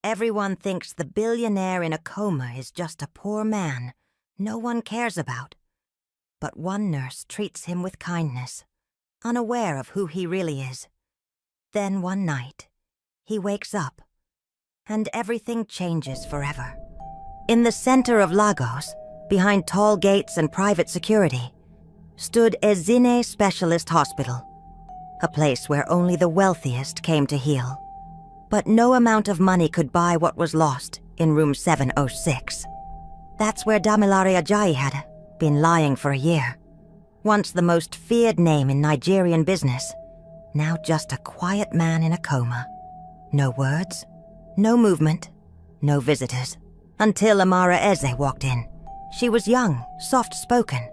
Everyone thinks the billionaire in a coma is just a poor man no one cares about. But one nurse treats him with kindness, unaware of who he really is. Then one night, he wakes up, and everything changes forever. In the center of Lagos, behind tall gates and private security, stood Ezine Specialist Hospital, a place where only the wealthiest came to heal. But no amount of money could buy what was lost in room 706. That's where Damilare Ajayi had been lying for a year. Once the most feared name in Nigerian business, now just a quiet man in a coma. No words, no movement, no visitors. Until Amara Eze walked in. She was young, soft-spoken,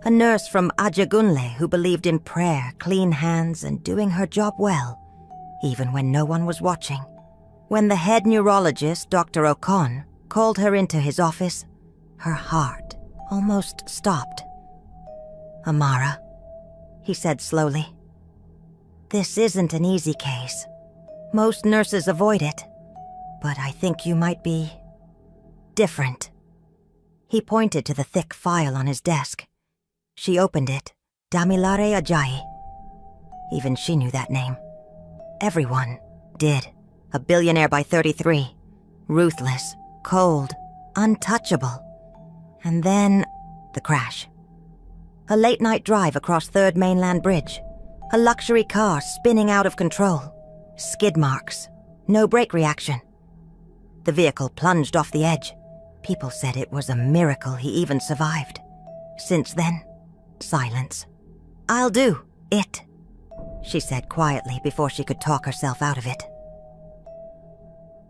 a nurse from Ajagunle who believed in prayer, clean hands, and doing her job well, even when no one was watching. When the head neurologist, Dr. Okon, called her into his office, her heart almost stopped. "Amara," he said slowly, "this isn't an easy case. Most nurses avoid it, but I think you might be different." He pointed to the thick file on his desk. She opened it. Damilare Ajayi. Even she knew that name. Everyone did. A billionaire by 33. Ruthless, cold, untouchable. And then, the crash. A late-night drive across 3rd Mainland Bridge. A luxury car spinning out of control. Skid marks. No brake reaction. The vehicle plunged off the edge. People said it was a miracle he even survived. Since then, silence. "I'll do it," she said quietly before she could talk herself out of it.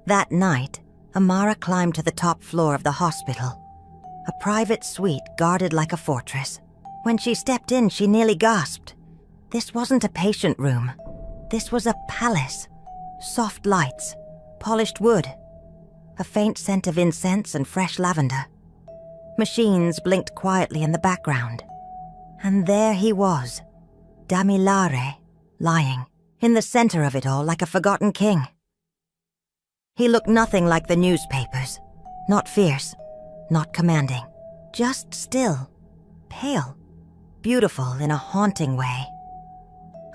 That night, Amara climbed to the top floor of the hospital, a private suite guarded like a fortress. When she stepped in, she nearly gasped. This wasn't a patient room. This was a palace. Soft lights, polished wood, a faint scent of incense and fresh lavender. Machines blinked quietly in the background. And there he was, Damilare, lying, in the center of it all like a forgotten king. He looked nothing like the newspapers. Not fierce, not commanding. Just still, pale, beautiful in a haunting way.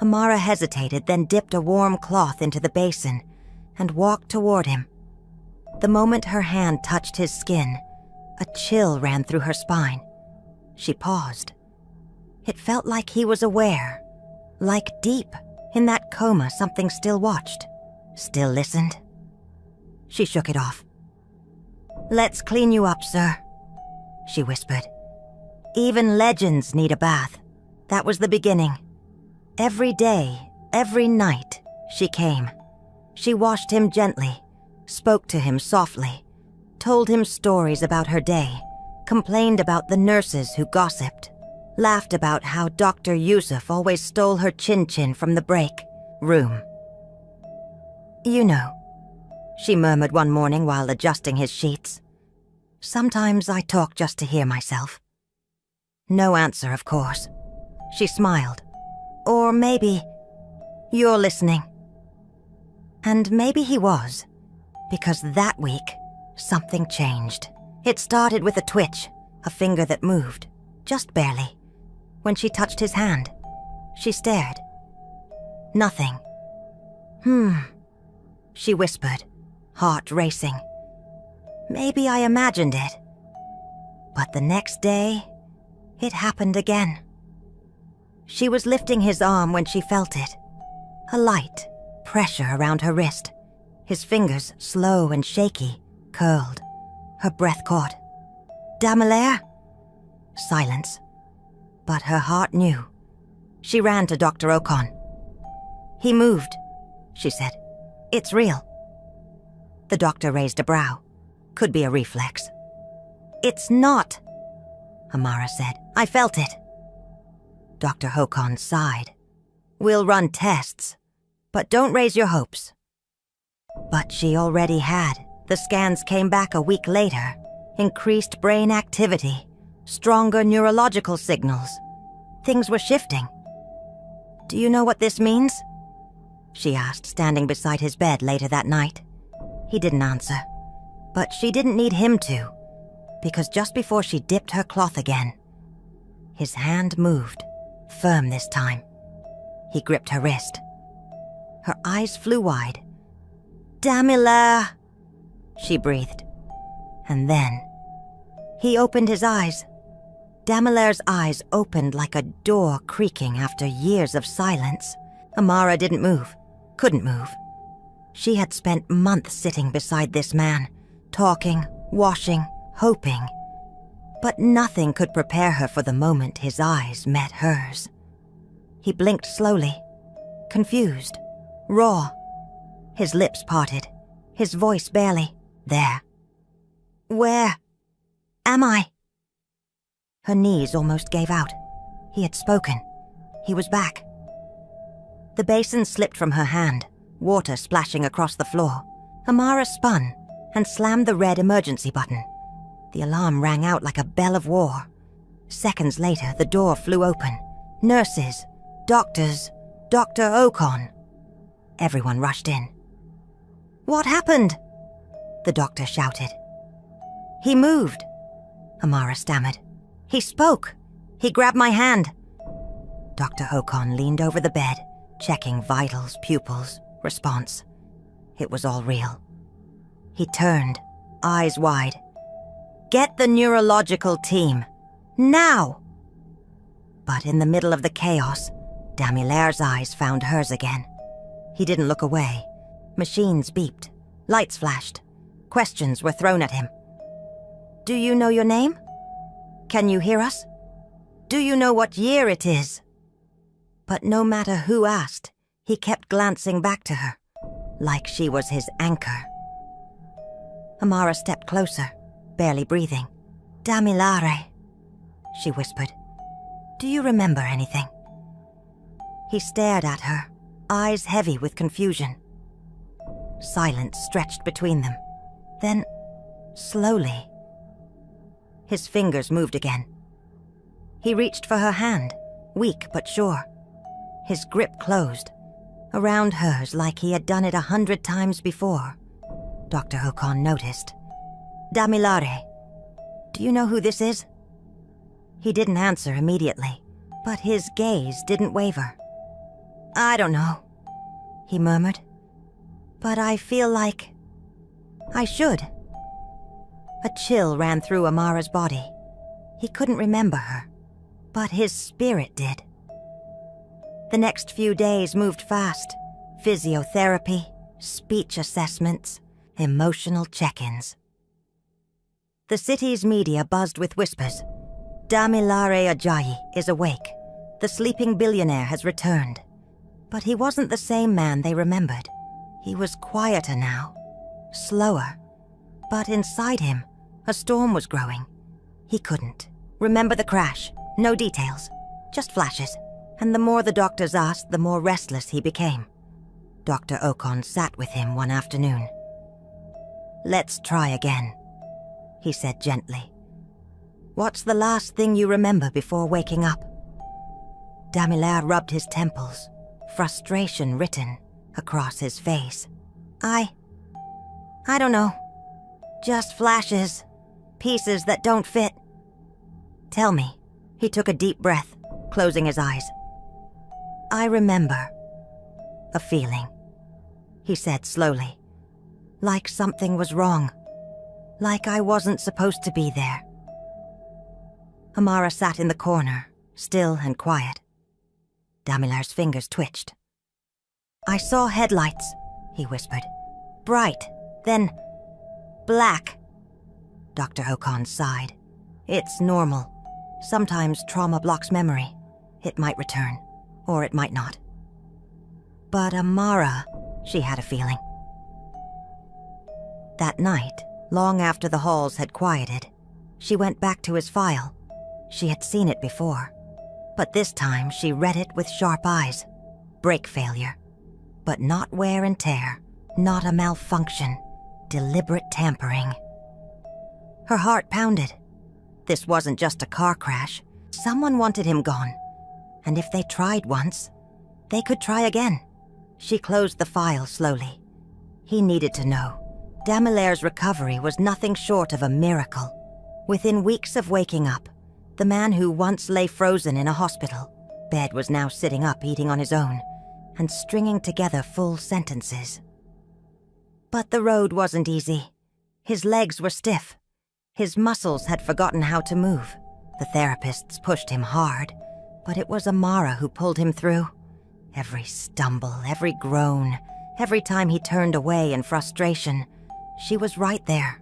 Amara hesitated, then dipped a warm cloth into the basin and walked toward him. The moment her hand touched his skin, a chill ran through her spine. She paused. It felt like he was aware, like deep in that coma something still watched, still listened. She shook it off. "Let's clean you up, sir," she whispered. "Even legends need a bath." That was the beginning. Every day, every night, she came. She washed him gently, spoke to him softly, told him stories about her day, complained about the nurses who gossiped, laughed about how Dr. Yusuf always stole her chin-chin from the break room. "You know," she murmured one morning while adjusting his sheets, "sometimes I talk just to hear myself." No answer, of course. She smiled. Or maybe, "You're listening." And maybe he was, because that week, something changed. It started with a twitch, a finger that moved, just barely. When she touched his hand, she stared. Nothing. She whispered, heart racing. Maybe I imagined it. But the next day, it happened again. She was lifting his arm when she felt it. A light pressure around her wrist. His fingers, slow and shaky, curled. Her breath caught. "Damilare?" Silence. But her heart knew. She ran to Dr. Okon. "He moved," she said. "It's real." The doctor raised a brow. Could be a reflex. "It's not," Amara said. "I felt it." Dr. Okon sighed. "We'll run tests, but don't raise your hopes." But she already had. The scans came back a week later. Increased brain activity, stronger neurological signals. Things were shifting. "Do you know what this means?" she asked, standing beside his bed later that night. He didn't answer, but she didn't need him to, because just before she dipped her cloth again, his hand moved, firm this time. He gripped her wrist. Her eyes flew wide. "Damila," she breathed. And then he opened his eyes. Damilaire's eyes opened like a door creaking after years of silence. Amara didn't move, couldn't move. She had spent months sitting beside this man, talking, washing, hoping. But nothing could prepare her for the moment his eyes met hers. He blinked slowly, confused, raw. His lips parted, his voice barely there. "Where am I?" Her knees almost gave out. He had spoken. He was back. The basin slipped from her hand, water splashing across the floor. Amara spun and slammed the red emergency button. The alarm rang out like a bell of war. Seconds later, the door flew open. Nurses, doctors, Dr. Ocon. Everyone rushed in. "What happened?" the doctor shouted. "He moved," Amara stammered. "He spoke. He grabbed my hand." Dr. Ocon leaned over the bed, checking vitals, pupils, response. It was all real. He turned, eyes wide. "Get the neurological team. Now!" But in the middle of the chaos, Damilaire's eyes found hers again. He didn't look away. Machines beeped. Lights flashed. Questions were thrown at him. "Do you know your name? Can you hear us? Do you know what year it is?" But no matter who asked, he kept glancing back to her, like she was his anchor. Amara stepped closer, barely breathing. "Damilare," she whispered. "Do you remember anything?" He stared at her, eyes heavy with confusion. Silence stretched between them. Then, slowly, his fingers moved again. He reached for her hand, weak but sure. His grip closed, around hers like he had done it 100 times before. Dr. Ocon noticed. "Damilare, do you know who this is?" He didn't answer immediately, but his gaze didn't waver. "I don't know," he murmured. "But I feel like I should." A chill ran through Amara's body. He couldn't remember her, but his spirit did. The next few days moved fast. Physiotherapy, speech assessments, emotional check-ins. The city's media buzzed with whispers. Damilare Ajayi is awake. The sleeping billionaire has returned. But he wasn't the same man they remembered. He was quieter now, slower. But inside him, a storm was growing. He couldn't remember the crash. No details, just flashes. And the more the doctors asked, the more restless he became. Dr. Ocon sat with him one afternoon. "Let's try again," he said gently. "What's the last thing you remember before waking up?" Damilaire rubbed his temples, frustration written across his face. I don't know. Just flashes, pieces that don't fit." "Tell me." He took a deep breath, closing his eyes. "I remember a feeling," he said slowly. "Like something was wrong. Like I wasn't supposed to be there." Amara sat in the corner, still and quiet. Damilaire's fingers twitched. "I saw headlights," he whispered. "Bright, then black." Dr. Ocon sighed. "It's normal. Sometimes trauma blocks memory. It might return, or it might not." But Amara, she had a feeling. That night, long after the halls had quieted, she went back to his file. She had seen it before, but this time she read it with sharp eyes. Brake failure. But not wear and tear, not a malfunction, deliberate tampering. Her heart pounded. This wasn't just a car crash. Someone wanted him gone. And if they tried once, they could try again. She closed the file slowly. He needed to know. Damilaire's recovery was nothing short of a miracle. Within weeks of waking up, the man who once lay frozen in a hospital bed was now sitting up eating on his own and stringing together full sentences. But the road wasn't easy. His legs were stiff. His muscles had forgotten how to move. The therapists pushed him hard, but it was Amara who pulled him through. Every stumble, every groan, every time he turned away in frustration, she was right there,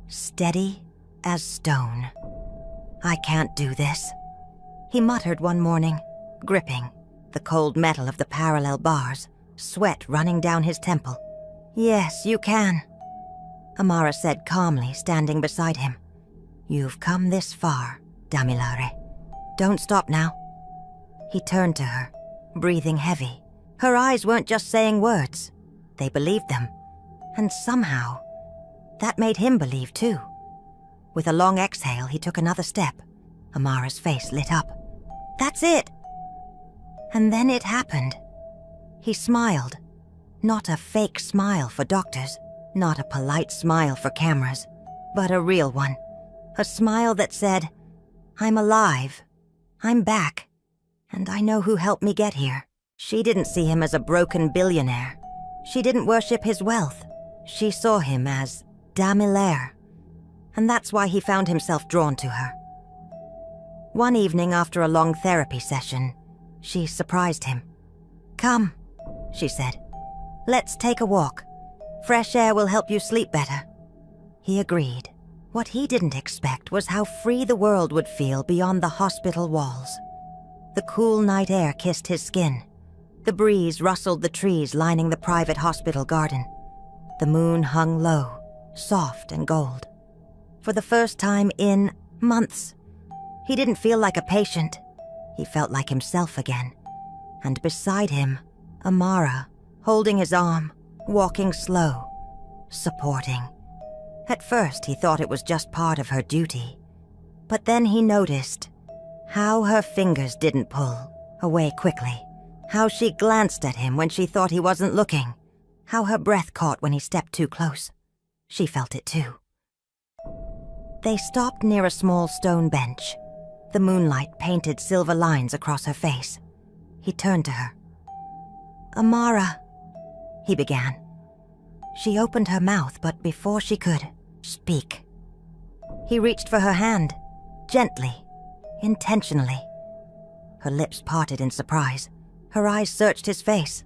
steady as stone. "I can't do this," he muttered one morning, gripping the cold metal of the parallel bars, sweat running down his temple. "Yes, you can," Amara said calmly, standing beside him. "You've come this far, Damilaire. Don't stop now." He turned to her, breathing heavy. Her eyes weren't just saying words. They believed them. And somehow, that made him believe too. With a long exhale, he took another step. Amara's face lit up. "That's it!" And then it happened. He smiled. Not a fake smile for doctors, not a polite smile for cameras, but a real one. A smile that said, "I'm alive. I'm back. And I know who helped me get here." She didn't see him as a broken billionaire. She didn't worship his wealth. She saw him as Damilaire. And that's why he found himself drawn to her. One evening after a long therapy session, she surprised him. "Come," she said. "Let's take a walk. Fresh air will help you sleep better." He agreed. What he didn't expect was how free the world would feel beyond the hospital walls. The cool night air kissed his skin. The breeze rustled the trees lining the private hospital garden. The moon hung low, soft and gold. For the first time in months, he didn't feel like a patient. He felt like himself again. And beside him, Amara, holding his arm, walking slow, supporting. At first, he thought it was just part of her duty. But then he noticed how her fingers didn't pull away quickly, how she glanced at him when she thought he wasn't looking, how her breath caught when he stepped too close. She felt it too. They stopped near a small stone bench. The moonlight painted silver lines across her face. He turned to her. "Amara," he began. She opened her mouth, but before she could speak, he reached for her hand, gently, intentionally. Her lips parted in surprise. Her eyes searched his face.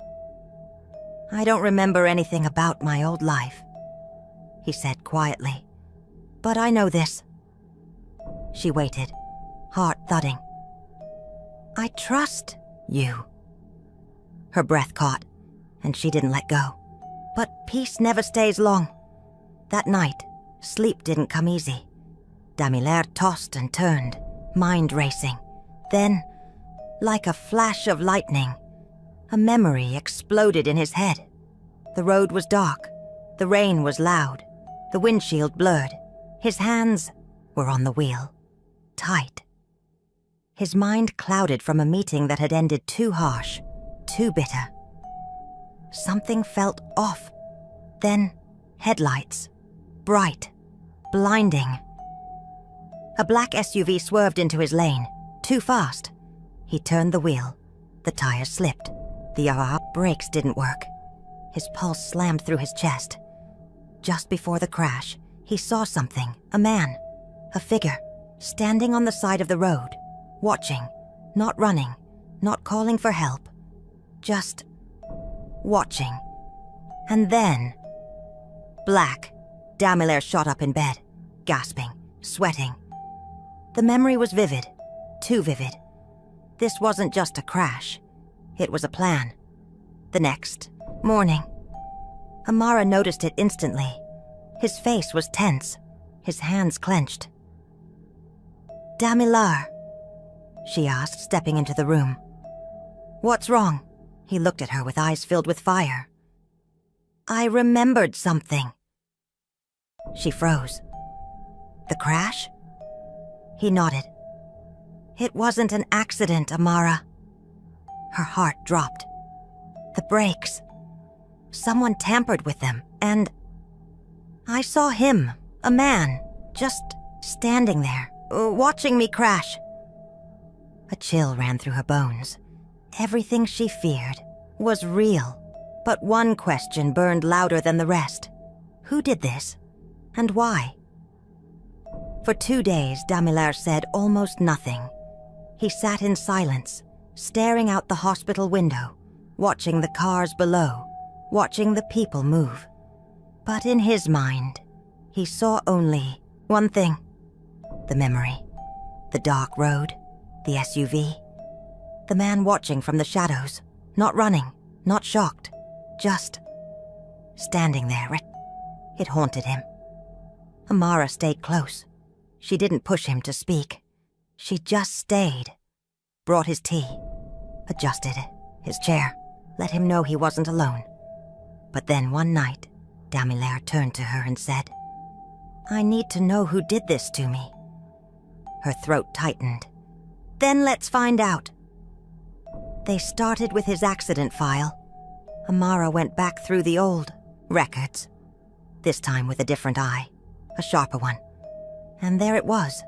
"I don't remember anything about my old life," he said quietly. "But I know this." She waited, heart thudding. "I trust you." Her breath caught, and she didn't let go. But peace never stays long. That night, sleep didn't come easy. Damilaire tossed and turned, mind racing. Then, like a flash of lightning, a memory exploded in his head. The road was dark. The rain was loud. The windshield blurred. His hands were on the wheel, tight. His mind clouded from a meeting that had ended too harsh, too bitter. Something felt off. Then, headlights. Bright. Blinding. A black SUV swerved into his lane, too fast. He turned the wheel. The tires slipped. The brakes didn't work. His pulse slammed through his chest. Just before the crash, he saw something, a man, a figure, standing on the side of the road, watching, not running, not calling for help, just watching. And then, black. Damilaire shot up in bed, gasping, sweating. The memory was vivid, too vivid. This wasn't just a crash. It was a plan. The next morning, Amara noticed it instantly. His face was tense, his hands clenched. "Damilaire," she asked, stepping into the room. "What's wrong?" He looked at her with eyes filled with fire. "I remembered something." She froze. "The crash?" He nodded. "It wasn't an accident, Amara." Her heart dropped. The brakes. Someone tampered with them, and I saw him, a man, just standing there, watching me crash. A chill ran through her bones. Everything she feared was real, but one question burned louder than the rest. Who did this, and why? For 2 days, Damilare said almost nothing. He sat in silence, staring out the hospital window, watching the cars below, watching the people move. But in his mind, he saw only one thing: the memory, the dark road, the SUV, the man watching from the shadows, not running, not shocked, just standing there. It haunted him. Amara stayed close. She didn't push him to speak. She just stayed, brought his tea, adjusted his chair, let him know he wasn't alone. But then one night, Damilare turned to her and said, "I need to know who did this to me." Her throat tightened. "Then let's find out." They started with his accident file. Amara went back through the old records, this time with a different eye, a sharper one. And there it was,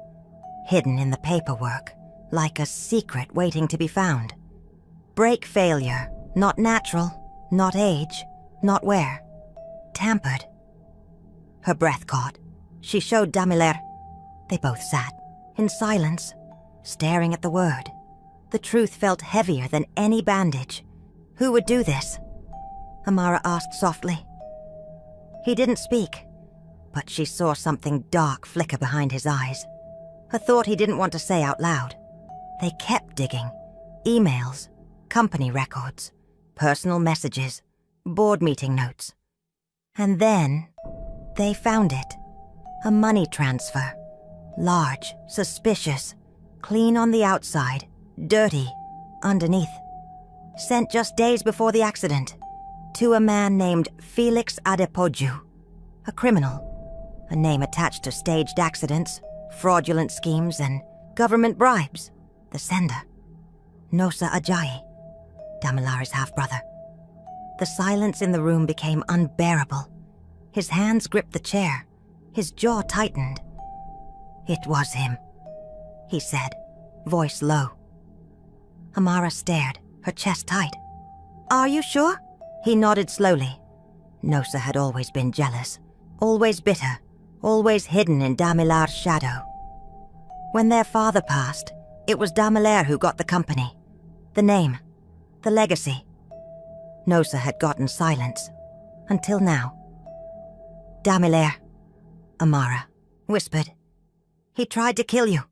hidden in the paperwork, like a secret waiting to be found. Brake failure, not natural, not age, not where. Tampered. Her breath caught. She showed Damilare. They both sat, in silence, staring at the word. The truth felt heavier than any bandage. Who would do this? Amara asked softly. He didn't speak, but she saw something dark flicker behind his eyes. A thought he didn't want to say out loud. They kept digging. Emails, company records, personal messages, board meeting notes. And then they found it. A money transfer. Large, suspicious, clean on the outside, dirty underneath. Sent just days before the accident to a man named Felix Adepoju, a criminal. A name attached to staged accidents, fraudulent schemes, and government bribes. The sender, Nosa Ajayi, Damilare's half-brother. The silence in the room became unbearable. His hands gripped the chair. His jaw tightened. "It was him," he said, voice low. Amara stared, her chest tight. "Are you sure?" He nodded slowly. Nosa had always been jealous, always bitter, always hidden in Damilare's shadow. When their father passed, it was Damilare who got the company, the name, the legacy. Nosa had gotten silence, until now. "Damilare," Amara whispered. "He tried to kill you."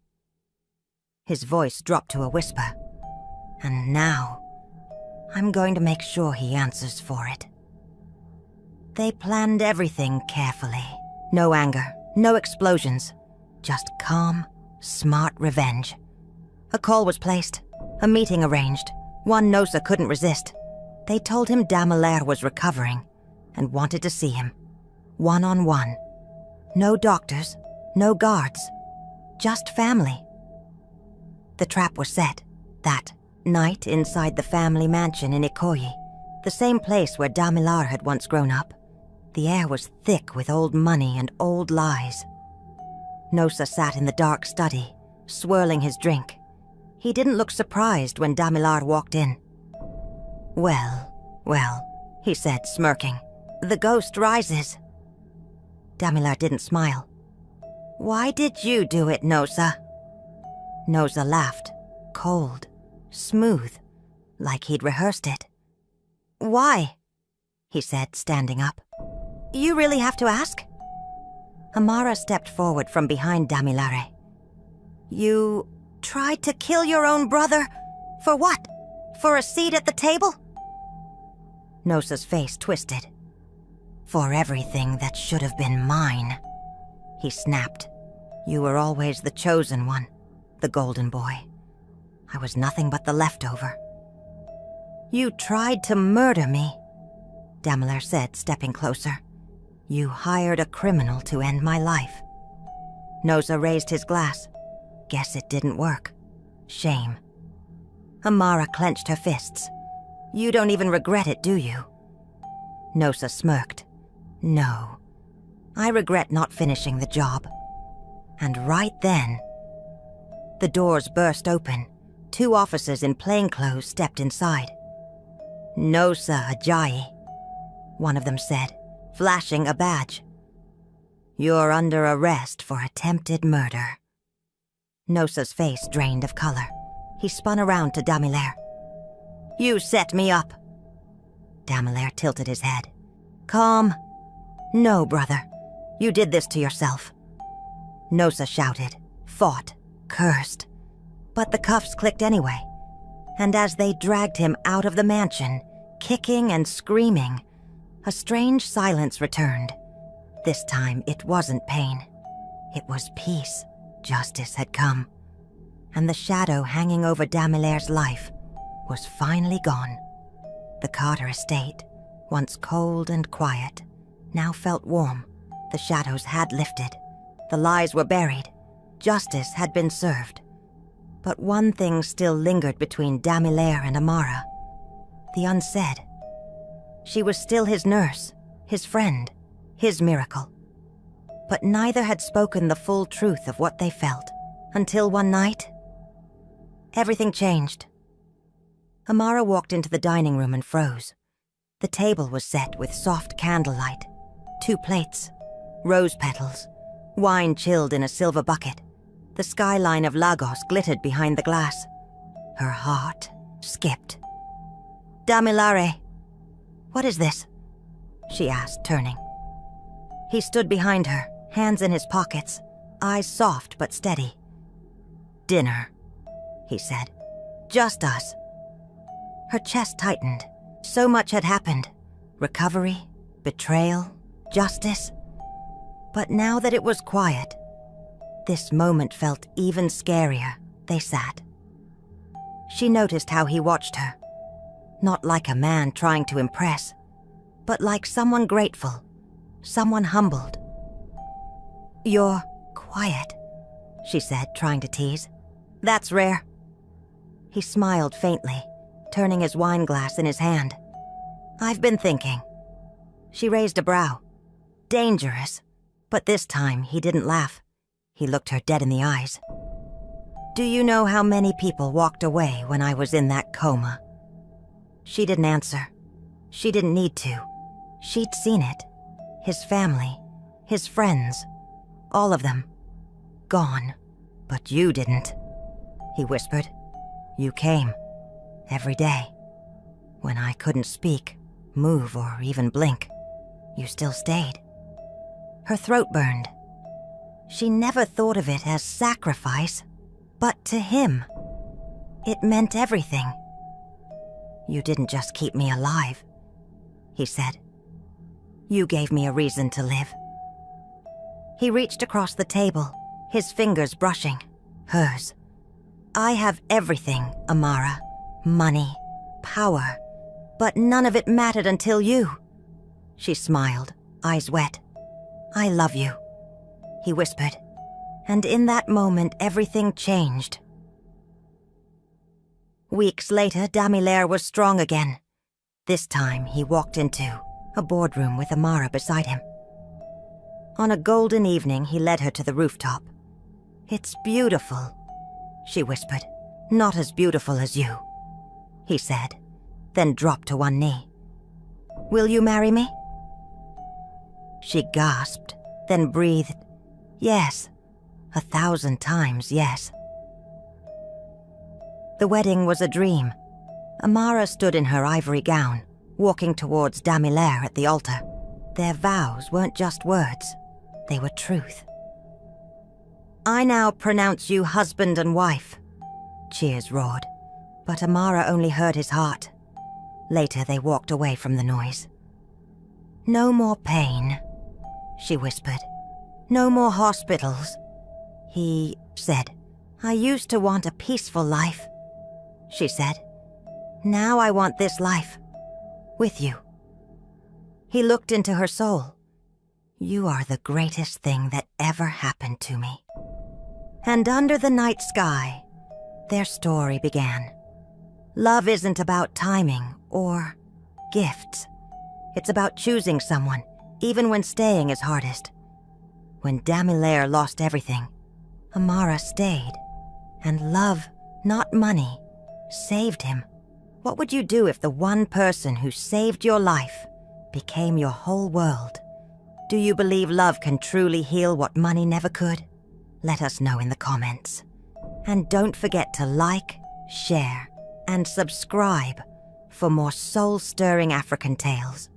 His voice dropped to a whisper. "And now, I'm going to make sure he answers for it." They planned everything carefully. No anger, no explosions, just calm, smart revenge. A call was placed, a meeting arranged, one Nosa couldn't resist. They told him Damilare was recovering and wanted to see him, one-on-one. No doctors, no guards, just family. The trap was set, that night inside the family mansion in Ikoyi, the same place where Damilare had once grown up. The air was thick with old money and old lies. Nosa sat in the dark study, swirling his drink. He didn't look surprised when Damilare walked in. Well, he said, smirking. "The ghost rises." Damilare didn't smile. "Why did you do it, Nosa?" Nosa laughed, cold, smooth, like he'd rehearsed it. "Why?" he said, standing up. "You really have to ask?" Amara stepped forward from behind Damilare. "You tried to kill your own brother? For what? For a seat at the table?" Nosa's face twisted. "For everything that should have been mine," he snapped. "You were always the chosen one, the golden boy. I was nothing but the leftover." "You tried to murder me," Damilare said, stepping closer. "You hired a criminal to end my life." Nosa raised his glass. Guess it didn't work. Shame. Amara clenched her fists. "You don't even regret it, do you?" Nosa smirked. "No. I regret not finishing the job." And right then, the doors burst open. 2 officers in plainclothes stepped inside. "Nosa Ajayi," one of them said, flashing a badge. "You're under arrest for attempted murder." Nosa's face drained of color. He spun around to Damilare. "You set me up." Damilare tilted his head. "Calm. No, brother. You did this to yourself." Nosa shouted, fought, cursed. But the cuffs clicked anyway. And as they dragged him out of the mansion, kicking and screaming, a strange silence returned. This time it wasn't pain. It was peace. Justice had come. And the shadow hanging over Damilare's life was finally gone. The Carter estate, once cold and quiet, now felt warm. The shadows had lifted. The lies were buried. Justice had been served. But one thing still lingered between Damilare and Amara. The unsaid. She was still his nurse, his friend, his miracle. But neither had spoken the full truth of what they felt, until one night, everything changed. Amara walked into the dining room and froze. The table was set with soft candlelight, 2 plates, rose petals, wine chilled in a silver bucket. The skyline of Lagos glittered behind the glass. Her heart skipped. "Damilare, what is this?" she asked, turning. He stood behind her, hands in his pockets, eyes soft but steady. "Dinner," he said. "Just us." Her chest tightened. So much had happened. Recovery, betrayal, justice. But now that it was quiet, this moment felt even scarier. They sat. She noticed how he watched her. Not like a man trying to impress, but like someone grateful, someone humbled. "You're quiet," she said, trying to tease. "That's rare." He smiled faintly, turning his wine glass in his hand. "I've been thinking." She raised a brow. Dangerous. But this time he didn't laugh. He looked her dead in the eyes. "Do you know how many people walked away when I was in that coma?" She didn't answer. She didn't need to. She'd seen it. His family, his friends, all of them. Gone. "But you didn't," he whispered. "You came. Every day. When I couldn't speak, move, or even blink, you still stayed." Her throat burned. She never thought of it as sacrifice, but to him, it meant everything. "You didn't just keep me alive," he said. "You gave me a reason to live." He reached across the table, his fingers brushing hers. "I have everything, Amara. Money, power, but none of it mattered until you." She smiled, eyes wet. "I love you," he whispered. And in that moment, everything changed. Weeks later, Damilare was strong again. This time, he walked into a boardroom with Amara beside him. On a golden evening, he led her to the rooftop. "It's beautiful," she whispered. "Not as beautiful as you," he said, then dropped to one knee. "Will you marry me?" She gasped, then breathed, "Yes, 1,000 times yes." The wedding was a dream. Amara stood in her ivory gown, walking towards Damilare at the altar. Their vows weren't just words, they were truth. "I now pronounce you husband and wife," cheers roared, but Amara only heard his heart. Later they walked away from the noise. "No more pain," she whispered. "No more hospitals." He said, "I used to want a peaceful life," she said. "Now I want this life, with you." He looked into her soul. "You are the greatest thing that ever happened to me." And under the night sky, their story began. Love isn't about timing or gifts. It's about choosing someone, even when staying is hardest. When Billionaire lost everything, Amara stayed. And love, not money, saved him. What would you do if the one person who saved your life became your whole world? Do you believe love can truly heal what money never could? Let us know in the comments. And don't forget to like, share, and subscribe for more soul-stirring African tales.